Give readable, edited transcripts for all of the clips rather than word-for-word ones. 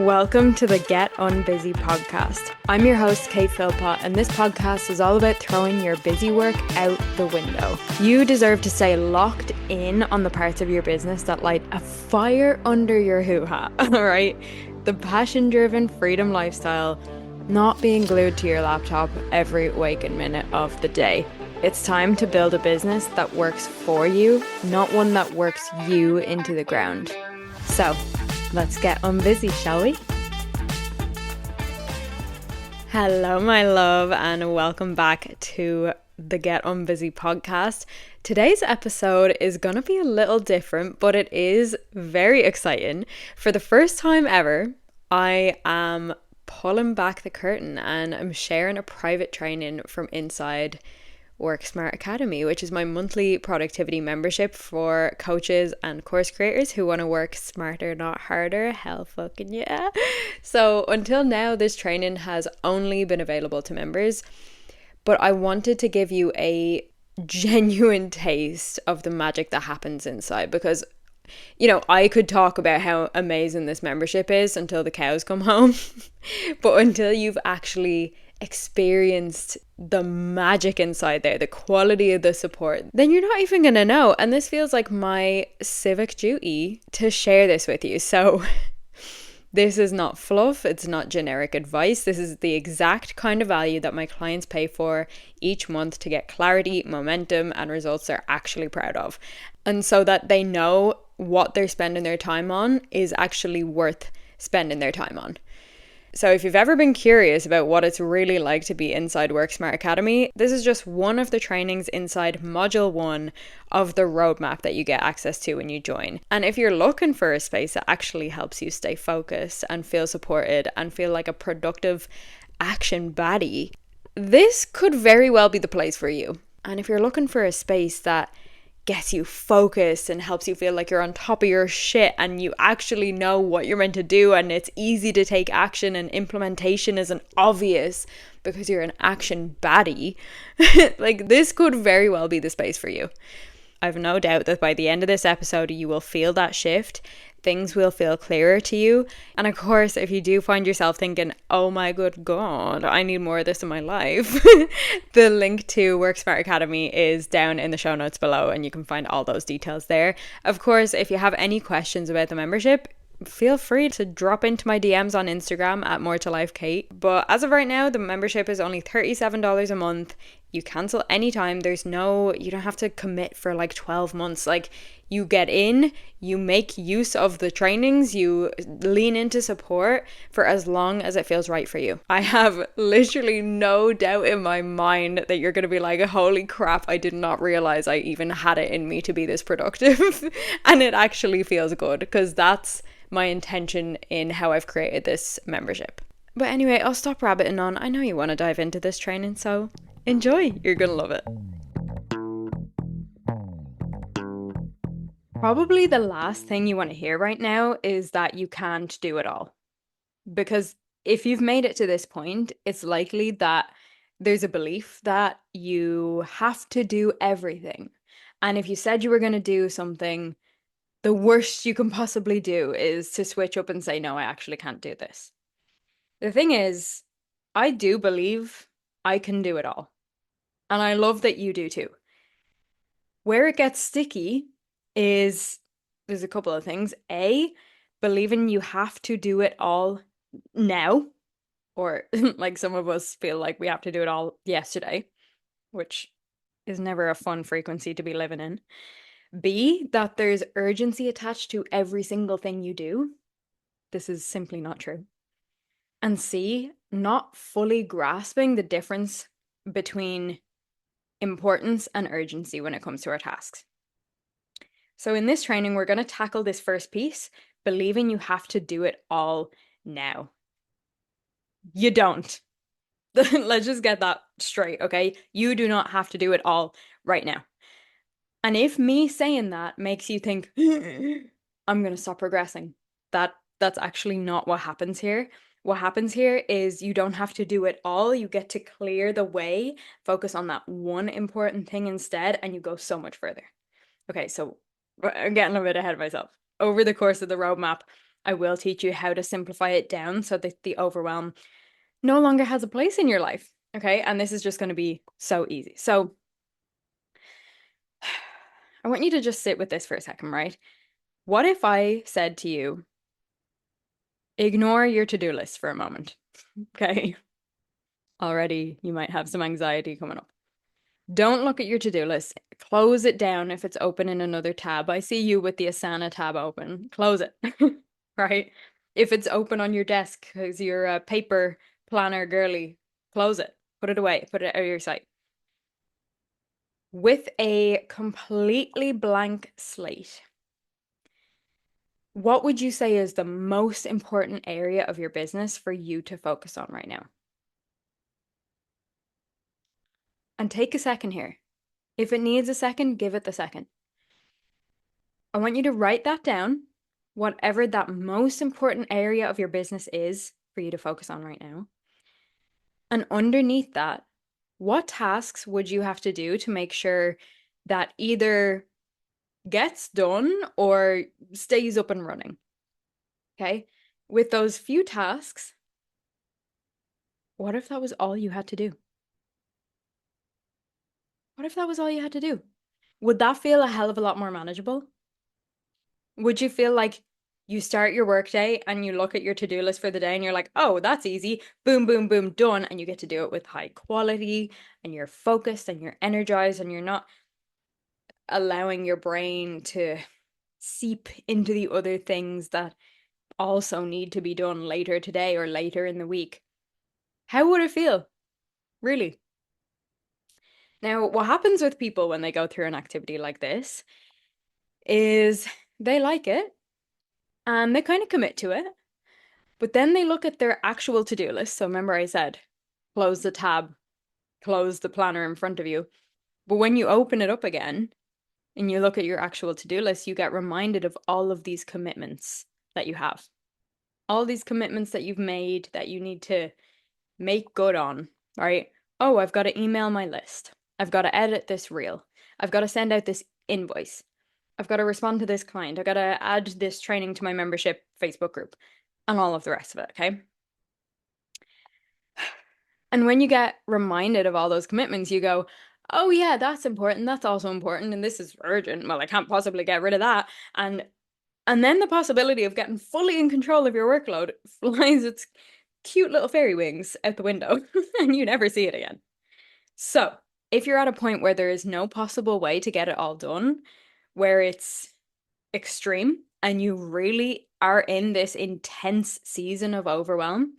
Welcome to the Get Unbusy podcast. I'm your host, Kate Philpott, and this podcast is all about throwing your busy work out the window. You deserve to stay locked in on the parts of your business that light a fire under your hoo-ha, all right? The passion-driven freedom lifestyle, not being glued to your laptop every waking minute of the day. It's time to build a business that works for you, not one that works you into the ground. So, let's get unbusy, shall we? Hello, my love, and welcome back to the Get Unbusy podcast. Today's episode is going to be a little different, but it is very exciting. For the first time ever, I am pulling back the curtain and I'm sharing a private training from inside Work Smart Academy, which is my monthly productivity membership for coaches and course creators who want to work smarter, not harder. Hell fucking yeah. So until now, this training has only been available to members, but I wanted to give you a genuine taste of the magic that happens inside because, you know, I could talk about how amazing this membership is until the cows come home, but until you've actually experienced the magic inside there, the quality of the support, then you're not even gonna know. And this feels like my civic duty to share this with you. So this is not fluff, it's not generic advice. This is the exact kind of value that my clients pay for each month to get clarity, momentum, and results they're actually proud of. And so that they know what they're spending their time on is actually worth spending their time on. So if you've ever been curious about what it's really like to be inside Work Smart Academy, this is just one of the trainings inside Module 1 of the roadmap that you get access to when you join. And if you're looking for a space that actually helps you stay focused and feel supported and feel like a productive action baddie, this could very well be the place for you. And if you're looking for a space that gets you focused and helps you feel like you're on top of your shit and you actually know what you're meant to do and it's easy to take action and implementation isn't obvious because you're an action baddie, like this could very well be the space for you. I have no doubt that by the end of this episode, you will feel that shift. Things will feel clearer to you. And of course, if you do find yourself thinking, oh my good God, I need more of this in my life, the link to Work Smart Academy is down in the show notes below and you can find all those details there. Of course, if you have any questions about the membership, feel free to drop into my DMs on Instagram at moretolifekate. But as of right now, the membership is only $37 a month. You cancel anytime. You don't have to commit for like 12 months. Like you get in, you make use of the trainings, you lean into support for as long as it feels right for you. I have literally no doubt in my mind that you're going to be like, holy crap, I did not realize I even had it in me to be this productive. And it actually feels good because that's my intention in how I've created this membership. But anyway, I'll stop rabbiting on. I know you want to dive into this training, so enjoy. You're gonna love it. Probably the last thing you want to hear right now is that you can't do it all. Because if you've made it to this point, it's likely that there's a belief that you have to do everything. And if you said you were going to do something, the worst you can possibly do is to switch up and say, no, I actually can't do this. The thing is, I do believe I can do it all. And I love that you do too. Where it gets sticky is there's a couple of things. A, believing you have to do it all now, or like some of us feel like we have to do it all yesterday, which is never a fun frequency to be living in. B, that there's urgency attached to every single thing you do. This is simply not true. And C, not fully grasping the difference between importance and urgency when it comes to our tasks. So in this training, we're going to tackle this first piece, believing you have to do it all now. You don't. Let's just get that straight, okay? You do not have to do it all right now. And if me saying that makes you think, I'm going to stop progressing, that's actually not what happens here. What happens here is you don't have to do it all. You get to clear the way, focus on that one important thing instead, and you go so much further. Okay, so I'm getting a bit ahead of myself. Over the course of the roadmap, I will teach you how to simplify it down so that the overwhelm no longer has a place in your life. Okay. And this is just going to be so easy. So I want you to just sit with this for a second, right? What if I said to you, ignore your to-do list for a moment? Okay. Already, you might have some anxiety coming up. Don't look at your to-do list. Close it down if it's open in another tab. I see you with the Asana tab open. Close it, right? If it's open on your desk because you're a paper planner girly, close it. Put it away. Put it out of your sight. With a completely blank slate, what would you say is the most important area of your business for you to focus on right now? And take a second here. If it needs a second, give it the second. I want you to write that down, whatever that most important area of your business is for you to focus on right now. And underneath that, what tasks would you have to do to make sure that either gets done or stays up and running? Okay. With those few tasks, what if that was all you had to do? What if that was all you had to do? Would that feel a hell of a lot more manageable? Would you feel like you start your workday and you look at your to-do list for the day and you're like, oh, that's easy. Boom, boom, boom, done. And you get to do it with high quality and you're focused and you're energized and you're not allowing your brain to seep into the other things that also need to be done later today or later in the week. How would it feel? Really? Now, what happens with people when they go through an activity like this is they like it and they kind of commit to it. But then they look at their actual to-do list. So remember I said, close the tab, close the planner in front of you. But when you open it up again and you look at your actual to-do list, you get reminded of all of these commitments that you have. All these commitments that you've made that you need to make good on, right? Oh, I've got to email my list. I've got to edit this reel. I've got to send out this invoice. I've got to respond to this client. I've got to add this training to my membership Facebook group and all of the rest of it, okay? And when you get reminded of all those commitments, you go, oh yeah, that's important. That's also important. And this is urgent. Well, I can't possibly get rid of that. And then the possibility of getting fully in control of your workload flies its cute little fairy wings out the window and you never see it again. So if you're at a point where there is no possible way to get it all done, where it's extreme and you really are in this intense season of overwhelm,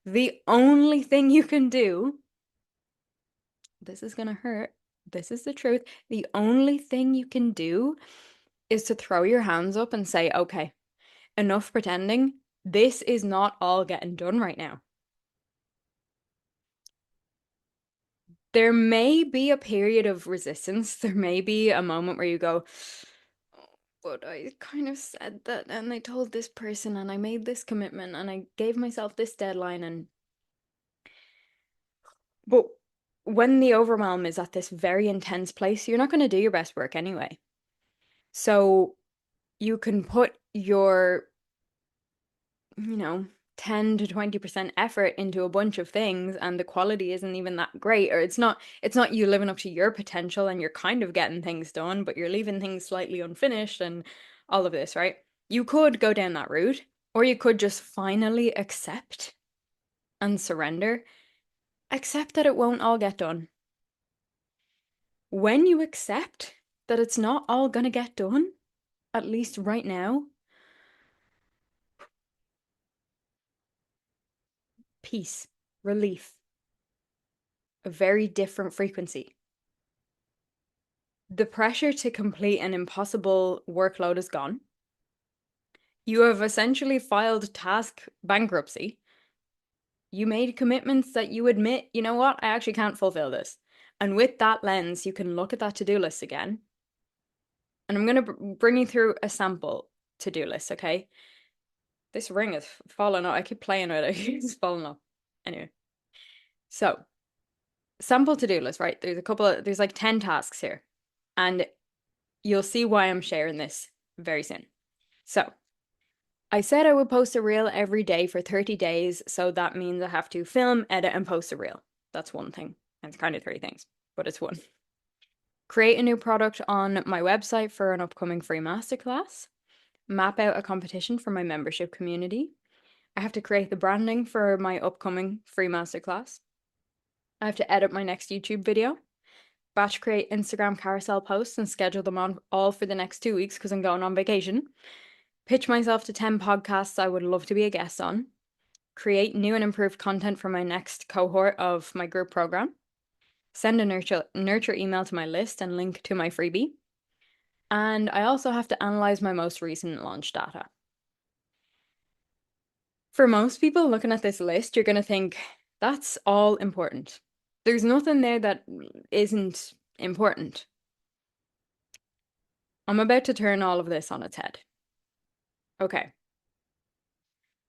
the only thing you can do, this is gonna hurt, this is the truth, the only thing you can do is to throw your hands up and say, okay, enough pretending. This is not all getting done right now. There may be a period of resistance. There may be a moment where you go, "Oh, but I kind of said that, and I told this person, and I made this commitment, and I gave myself this deadline, and but when the overwhelm is at this very intense place, you're not going to do your best work anyway. So you can put your, you know, 10 to 20% effort into a bunch of things and the quality isn't even that great, or it's not you living up to your potential and you're kind of getting things done, but you're leaving things slightly unfinished and all of this, right? You could go down that route, or you could just finally accept and surrender. Accept that it won't all get done. When you accept that it's not all gonna get done, at least right now, peace, relief, a very different frequency. The pressure to complete an impossible workload is gone. You have essentially filed task bankruptcy. You made commitments that you admit, you know what, I actually can't fulfill this. And with that lens, you can look at that to-do list again. And I'm going to bring you through a sample to-do list, okay? This ring is falling off. I keep playing with it. It's falling off. Anyway. So, sample to-do list, right? There's like 10 tasks here. And you'll see why I'm sharing this very soon. So, I said I would post a reel every day for 30 days, so that means I have to film, edit, and post a reel. That's one thing. It's kind of three things, but it's one. Create a new product on my website for an upcoming free masterclass. Map out a competition for my membership community. I have to create the branding for my upcoming free masterclass. I have to edit my next YouTube video. Batch create Instagram carousel posts and schedule them on all for the next 2 weeks because I'm going on vacation. Pitch myself to 10 podcasts I would love to be a guest on. Create new and improved content for my next cohort of my group program. Send a nurture email to my list and link to my freebie. And I also have to analyze my most recent launch data. For most people looking at this list, you're going to think that's all important. There's nothing there that isn't important. I'm about to turn all of this on its head. Okay.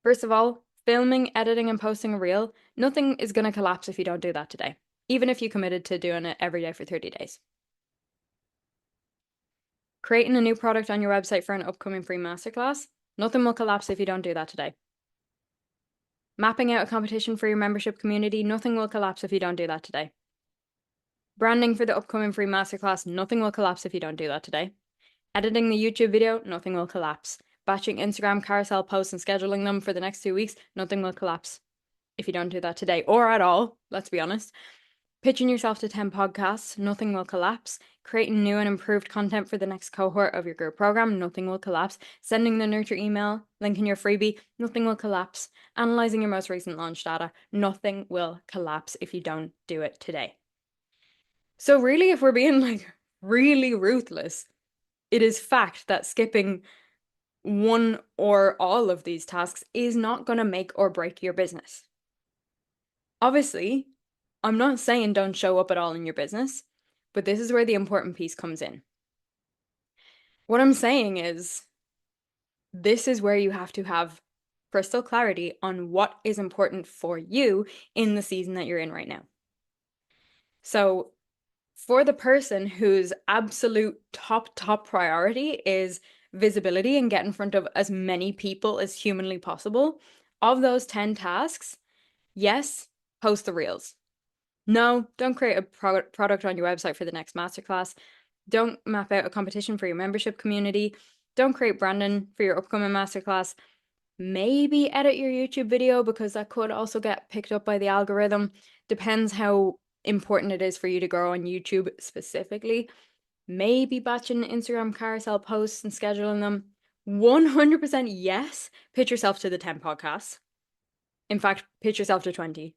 First of all, filming, editing, and posting a reel, nothing is going to collapse if you don't do that today, even if you committed to doing it every day for 30 days. Creating a new product on your website for an upcoming free masterclass, nothing will collapse if you don't do that today. Mapping out a competition for your membership community, nothing will collapse if you don't do that today. Branding for the upcoming free masterclass, nothing will collapse if you don't do that today. Editing the YouTube video, nothing will collapse. Batching Instagram carousel posts and scheduling them for the next 2 weeks, nothing will collapse if you don't do that today or at all, let's be honest. Pitching yourself to 10 podcasts, nothing will collapse. Creating new and improved content for the next cohort of your group program, nothing will collapse. Sending the nurture email, linking your freebie, nothing will collapse. Analyzing your most recent launch data, nothing will collapse if you don't do it today. So really, if we're being really ruthless, it is fact that skipping one or all of these tasks is not going to make or break your business. Obviously, I'm not saying don't show up at all in your business, but this is where the important piece comes in. What I'm saying is, this is where you have to have crystal clarity on what is important for you in the season that you're in right now. So, for the person whose absolute top priority is visibility and get in front of as many people as humanly possible, of those 10 tasks, yes, post the reels. No, don't create a product on your website for the next masterclass. Don't map out a competition for your membership community. Don't create branding for your upcoming masterclass. Maybe edit your YouTube video because that could also get picked up by the algorithm. Depends how important it is for you to grow on YouTube specifically. Maybe batching Instagram carousel posts and scheduling them. 100% yes, pitch yourself to the 10 podcasts. In fact, pitch yourself to 20.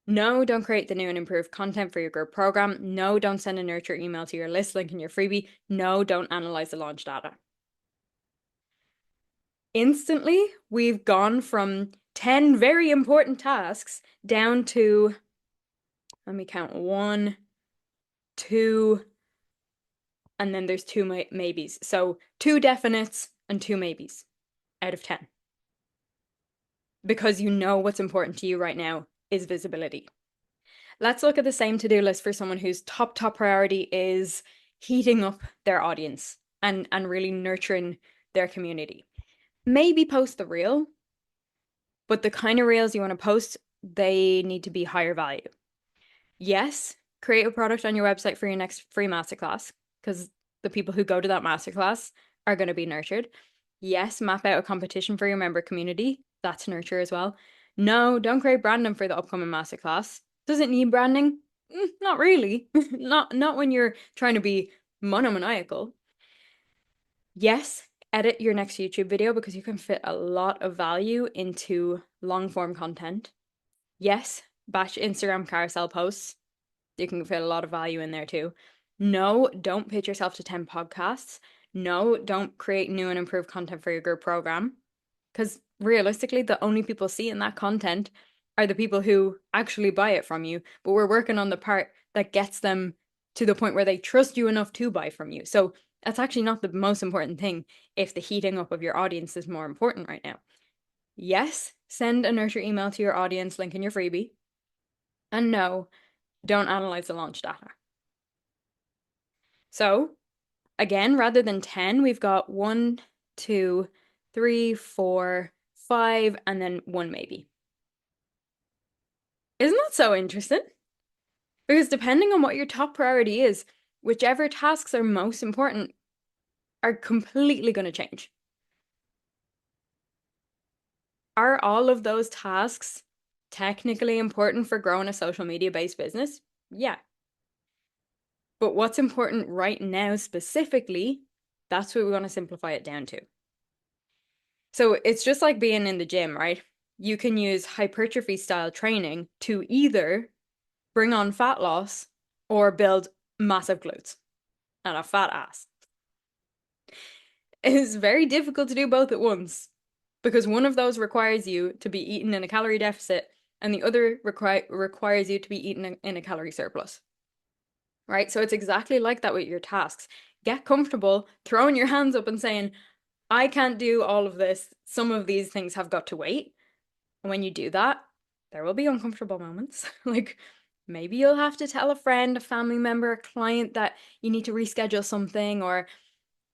No, don't create the new and improved content for your group program. No, don't send a nurture email to your list link in your freebie. No, don't analyze the launch data. Instantly, we've gone from 10 very important tasks down to, let me count, 1, 2, and then there's 2 maybes. So 2 definites and 2 maybes out of 10. Because you know what's important to you right now is visibility. Let's look at the same to-do list for someone whose top priority is heating up their audience and really nurturing their community. Maybe post the reel, but the kind of reels you want to post, they need to be higher value. Yes, create a product on your website for your next free masterclass because the people who go to that masterclass are going to be nurtured. Yes, map out a competition for your member community. That's nurture as well. No, don't create branding for the upcoming masterclass. Does it need branding? Not really. not when you're trying to be monomaniacal. Yes, edit your next YouTube video because you can fit a lot of value into long form content. Yes, batch Instagram carousel posts. You can fit a lot of value in there too. No, don't pitch yourself to 10 podcasts. No, don't create new and improved content for your group program. Because realistically, the only people seeing that content are the people who actually buy it from you. But we're working on the part that gets them to the point where they trust you enough to buy from you. So that's actually not the most important thing if the heating up of your audience is more important right now. Yes, send a nurture email to your audience, link in your freebie. And no, don't analyze the launch data. So again, rather than 10, we've got 1, 2, 3, 4, 5, and then 1 maybe. Isn't that so interesting? Because depending on what your top priority is, whichever tasks are most important are completely going to change. Are all of those tasks technically important for growing a social media-based business? Yeah. But what's important right now specifically, that's what we want to simplify it down to. So it's just like being in the gym, right? You can use hypertrophy style training to either bring on fat loss or build massive glutes and a fat ass. It's very difficult to do both at once because one of those requires you to be eating in a calorie deficit and the other requires you to be eating in a calorie surplus. Right? So it's exactly like that with your tasks. Get comfortable throwing your hands up and saying, I can't do all of this. Some of these things have got to wait. And when you do that, there will be uncomfortable moments. Like maybe you'll have to tell a friend, a family member, a client that you need to reschedule something or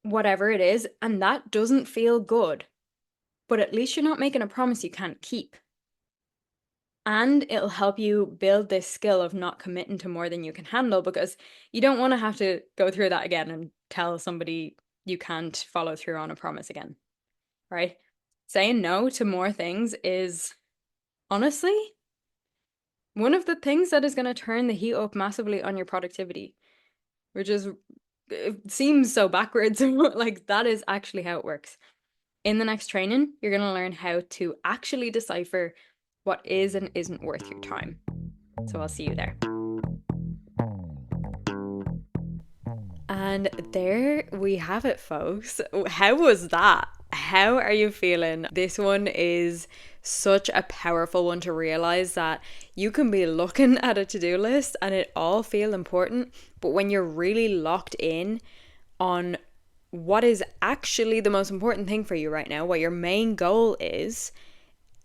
whatever it is. And that doesn't feel good. But at least you're not making a promise you can't keep. And it'll help you build this skill of not committing to more than you can handle because you don't want to have to go through that again and tell somebody you can't follow through on a promise again, right? Saying no to more things is honestly one of the things that is going to turn the heat up massively on your productivity, which is, it seems so backwards. Like that is actually how it works. In the next training, you're going to learn how to actually decipher what is and isn't worth your time. So I'll see you there. And there we have it, folks. How was that? How are you feeling? This one is such a powerful one to realize that you can be looking at a to-do list and it all feel important, but when you're really locked in on what is actually the most important thing for you right now, what your main goal is,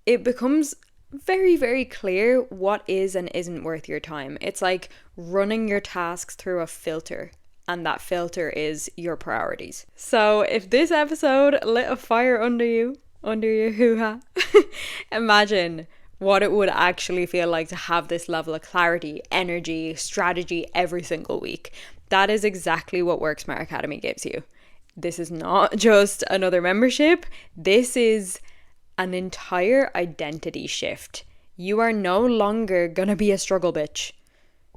it becomes very, very clear what is and isn't worth your time. It's like running your tasks through a filter, and that filter is your priorities. So if this episode lit a fire under your hoo-ha, imagine what it would actually feel like to have this level of clarity, energy, strategy every single week. That is exactly what Work Smart Academy gives you. This is not just another membership. This is an entire identity shift. You are no longer going to be a struggle bitch.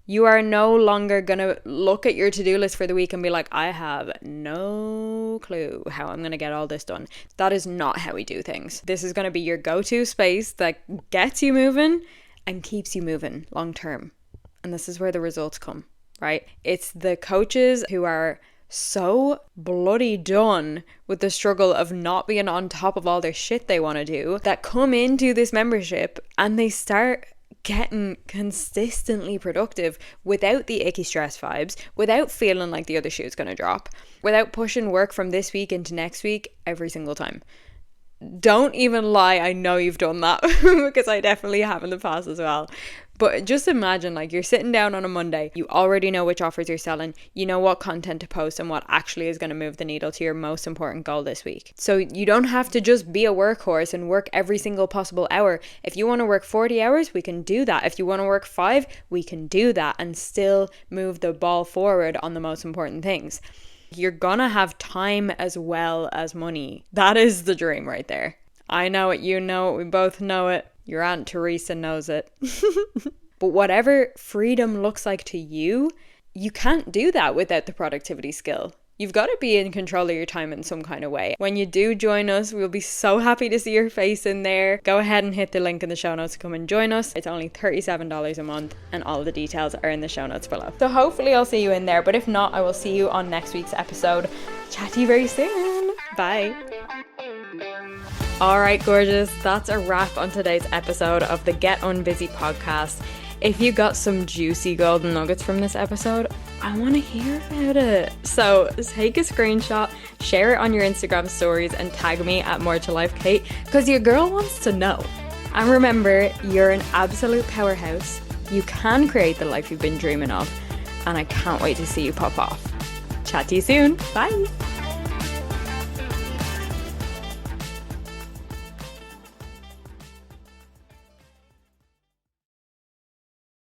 You are no longer going to look at your to-do list for the week and be like, I have no clue how I'm going to get all this done. That is not how we do things. This is going to be your go-to space that gets you moving and keeps you moving long term. And this is where the results come, right? It's the coaches who are so bloody done with the struggle of not being on top of all their shit they want to do that come into this membership and they start getting consistently productive without the icky stress vibes, without feeling like the other shoe's going to drop, without pushing work from this week into next week every single time. Don't even lie, I know you've done that because I definitely have in the past as well. But just imagine like you're sitting down on a Monday, you already know which offers you're selling, you know what content to post and what actually is going to move the needle to your most important goal this week. So you don't have to just be a workhorse and work every single possible hour. If you want to work 40 hours, we can do that. If you want to work 5, we can do that and still move the ball forward on the most important things. You're gonna have time as well as money. That is the dream right there. I know it, you know it, we both know it. Your Aunt Teresa knows it. But whatever freedom looks like to you, you can't do that without the productivity skill. You've got to be in control of your time in some kind of way. When you do join us, we'll be so happy to see your face in there. Go ahead and hit the link in the show notes to come and join us. It's only $37 a month and all the details are in the show notes below. So hopefully I'll see you in there, but if not, I will see you on next week's episode. Chat to you very soon. Bye. All right, gorgeous. That's a wrap on today's episode of the Get Unbusy podcast. If you got some juicy golden nuggets from this episode, I want to hear about it. So take a screenshot, share it on your Instagram stories, and tag me at MoreToLifeKate because your girl wants to know. And remember, you're an absolute powerhouse. You can create the life you've been dreaming of. And I can't wait to see you pop off. Chat to you soon. Bye.